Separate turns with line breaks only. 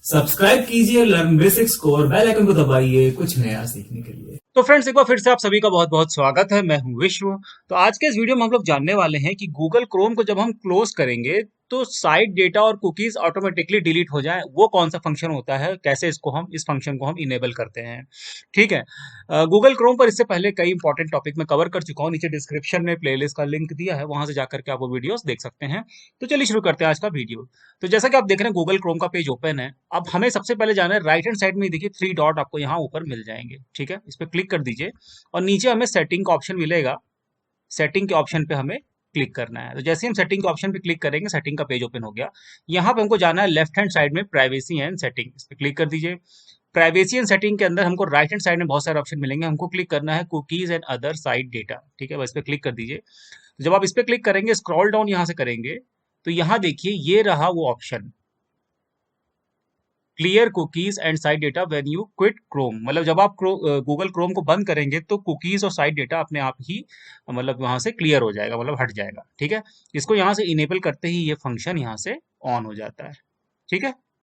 Subscribe कीजिए learn basics को और बेल आइकन को दबाइए कुछ नया सीखने के लिए।
तो फ्रेंड्स, एक बार फिर से आप सभी का बहुत बहुत स्वागत है। मैं हूं विश्व। तो आज के इस वीडियो में हम लोग जानने वाले हैं कि गूगल क्रोम को जब हम क्लोज करेंगे तो साइट डेटा और कुकीज ऑटोमेटिकली डिलीट हो जाए, वो कौन सा फंक्शन होता है, कैसे इस फंक्शन को हम इनेबल करते हैं। ठीक है। गूगल क्रोम पर इससे पहले कई इंपॉर्टेंट टॉपिक में कवर कर चुका हूँ। नीचे डिस्क्रिप्शन में प्लेलिस्ट का लिंक दिया है, वहां से जाकर के आप वो वीडियोस देख सकते हैं। तो चलिए शुरू करते हैं आज का वीडियो। तो जैसा कि आप देख रहे हैं, गूगल क्रोम का पेज ओपन है। अब हमें सबसे पहले जाना है राइट हैंड साइड में, देखिए 3 डॉट आपको यहाँ ऊपर मिल जाएंगे। ठीक है, इस पर क्लिक कर दीजिए और नीचे हमें सेटिंग का ऑप्शन मिलेगा। सेटिंग के ऑप्शन पे हमें क्लिक करना है। तो जैसे ही हम सेटिंग के ऑप्शन पे क्लिक करेंगे, सेटिंग का पेज ओपन हो गया। यहाँ पे हमको जाना है लेफ्ट हैंड साइड में प्राइवेसी एंड सेटिंग, इस पे क्लिक कर दीजिए। प्राइवेसी एंड सेटिंग के अंदर हमको राइट हैंड साइड में बहुत सारे ऑप्शन मिलेंगे। हमको क्लिक करना है cookies and other site data. ठीक है, बस इस पे क्लिक कर दीजिए। जब आप इस पे क्लिक करेंगे, स्क्रॉल डाउन यहाँ से करेंगे, तो यहाँ देखिए ये रहा वो option, clear cookies and site data when you quit Chrome. मतलब जब आप गूगल क्रोम को बंद करेंगे तो कुकीज और साइट डेटा अपने आप ही मतलब वहां से क्लियर हो जाएगा, मतलब हट जाएगा। ठीक है, इसको यहाँ से इनेबल करते ही ये फंक्शन यहाँ से ऑन हो जाता है। ठीक है,